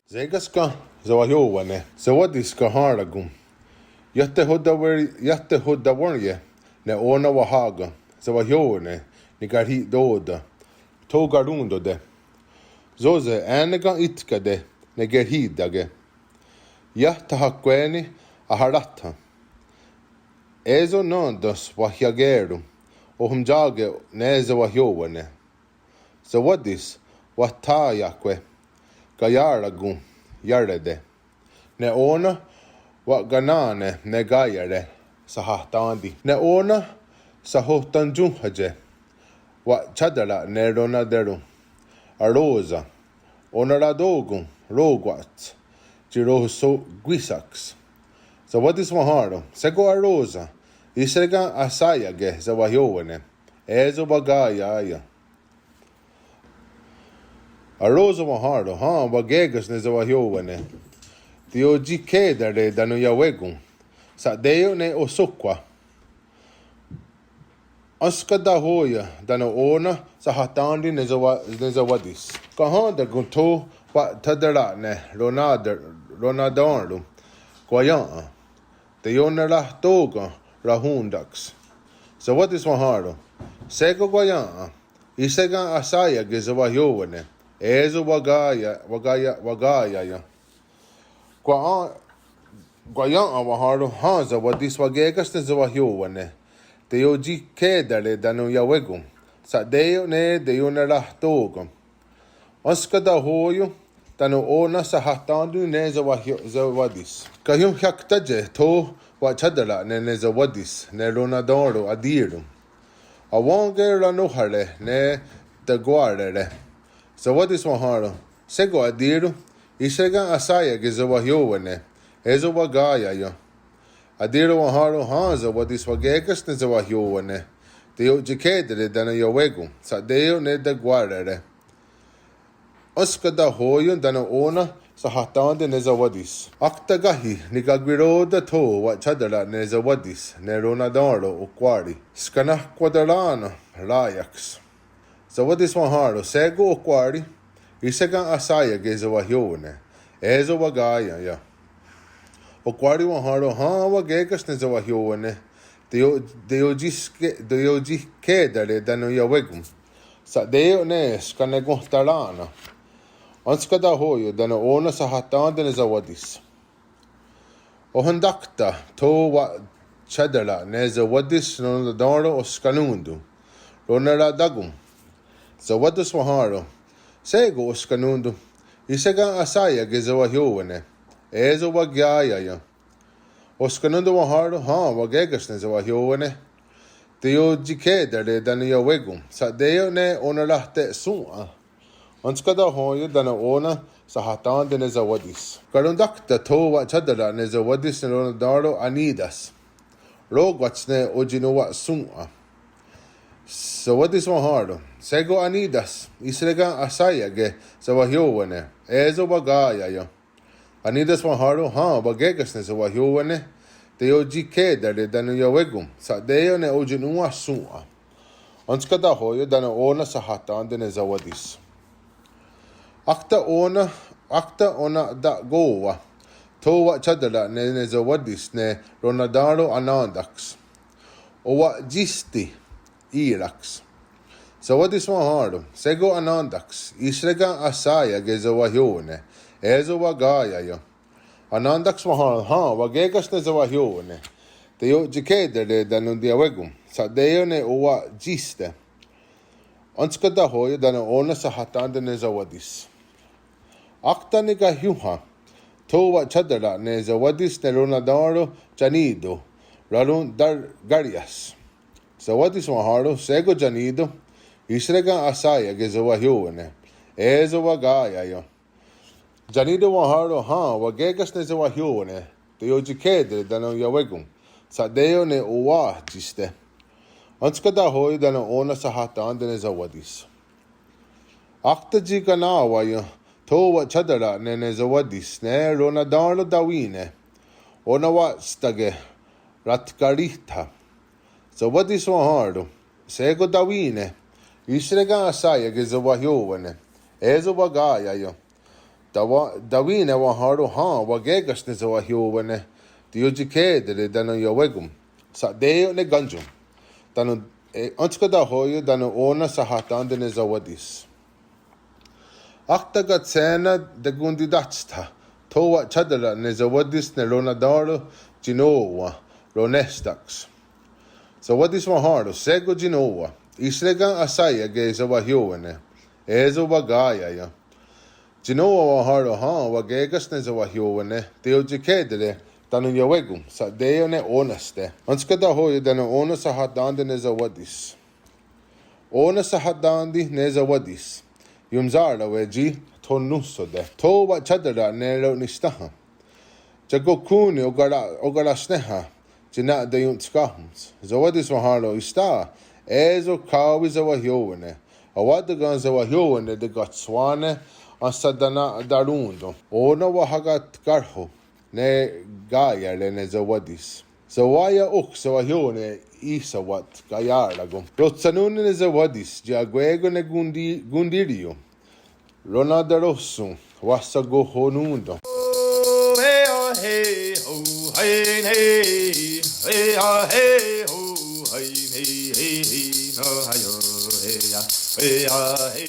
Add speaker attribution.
Speaker 1: Zegaska Sewahyó wane. Sewadiska haragum. Yatte hodda warje. Ne ona wahaga. Sewahyó ne. Ni garhi doda. To garundo de. Zoze anaga itka de. Ne gerhi dage. Yatta hakweni aharata. Ezo nondas wahyageru. Ohumjage ne Sewahyó wane. Sewadis wata yakwe. Gayaragu yarede. Ne ona wa ganane ne gayare sahahtandi. Ne ona sahotanju haje. Wa chadala ne ronaderu. Arosa. Onaradogu rogwat. Jiroso guisaks. So what is maharo? Sego arosa. Isega asayage Sewahyó ezo bagaya. Arosa maharo, bagegas ne Sewahyó Tio jikedare danu yawegum. Sa deo ne osokwa. Askada hoya danu ona sa hatandi ne Sewadis. Kahanda gunto wa tadara ne ronadarlu. Kwayan. Tio ne toga rahundax. So what is maharo? Sego kwayan. Isega asaya ge Sewahyó ezo wagaya ya. Kwayan waharo hanza wadis wagegas ne Sewahyó Teo jikedare danu yawegum. Sa deo ne deo ne toga. Askada hoyo danu ona sa hatandu ne Sewadis. Kahum haktaje to wa chadala ne Sewadis ne ronadoro adiru. Awange ranohare ne daguarere. Sewadis maharo. Sego adiru. Isega asaya ge Sewahyó ezo wagaya ya. Adiru maharo hanza wadis wagegas ne Sewahyó Teo jikedare danu yawegum. Sa deo ne daguarere. Askada hoyo danu ona sa hatande ne Sewadis. Aktagahi nigagwiroda to wa chadala ne Sewadis ne ronadaro ukwari. Skana kwadarana rayaks. Sewadis maharo sego ukwari. Isega asaya ge Sewahyó ezo wagaya ya. Ukwari maharo wagegas ne Sewahyó Teo jikedare danu yawegum. Sa deo ne skane gohtarana. Anskada hoyo danu ona sa hatande ne Sewadis. Ohandakta to wa chadala ne Sewadis ronadaro oskanundu. Ronaradagum. Sewadis maharo. Sego oskanundu. Isega asaya ge Sewahyó ezo wagaya ya. Oskanundu maharo wagegas ne Sewahyó Teo jikedare danu yawegum. Sa deo ne onarahte sua. Anskada hoyo danu ona sa hatande ne Sewadis. Karundakta to wa chadala ne Sewadis ne ronadaro anidas. Rogwats ne ojinuwa sua. Sewadis maharo. Sego anidas. Isrega asaya ge Sewahyó ezo wagaya ya. Anidas maharo wagegas ne Sewahyó Teo jikedare danu yawegum. Sa deo ne ojinuwa sua. Anskada hoyo danu ona sa hatande ne Sewadis. Akta ona da goa. To wa chadala ne Sewadis ne ronadaro anandax. Owa jisti irax. Sewadis maharo. Sego anandax. Isrega asaya ge Sewahyó ezo wagaya ya. Anandax maharo wagegas ne Sewahyó Teo jikedare danu yawegum. Sa deo ne owa jiste. Anskada hoyo danu ona sa hatande ne Sewadis. Akta nigahyuha. To wa chadala ne Sewadis ne ronadaro janido. Rarun dar garias. Sewadis maharo sego janido. Isrega asaya ge Sewahyó ezo wagaya ya. Janido maharo wagegas ne Sewahyó Teo jikedare danu yawegum. Sa deo ne owa jiste. Anskada hoyo danu ona sa hatande ne Sewadis. Akta jikanawa ya. To wa chadala ne Sewadis ne ronadaro dawine. Ona wa stage ratkarita. Sewadis maharo. Sego dawine. Isrega asaya ge Sewahyó Ezo wagaya yo. Dawine wa haro ha wagegas ne Sewahyó wane. Diojike de dano yawegum. Sa deo ne ganjum. Dano anskada hoyo dano ona sahatan de ne zawadis. Aktagat sena de gundi datsta. Towa chadala ne zawadis ne ronadaro Ginowa ronestax. Zawadis wa haro sego Ginowa. Islegan asaya ge Sewahyó wane. Ezo wagaya ya. Ginowa wa haro ha wagegas ne Sewahyó wane. Diojike de dano yawegum. Sa deo ne onaste. Anskada hoyo dano ona sahatan de ne zawadis. Ona sahadandi ne zawadis. Yumzarla weji tonuso de. Towa chadara nero nistaha. Jagokuni ogara sneha. Jina de yuntskahums. Zawadis wahalo ista. Ezo kawi Sewahyó wane. Awadagan Sewahyó wane de gatswane. Asadana darundo. Ona wahagat garho. Ne gaya le ne zawadis. Zawaya Sewahyó wane isa wat gayarlagum. Rotsanune ne zawadis. Jaguego ne gundirio. Ronadarosun. Wasago honundo.
Speaker 2: Hey ho, hey hey, hey hey ho, hey hey, no hayo, hey hey.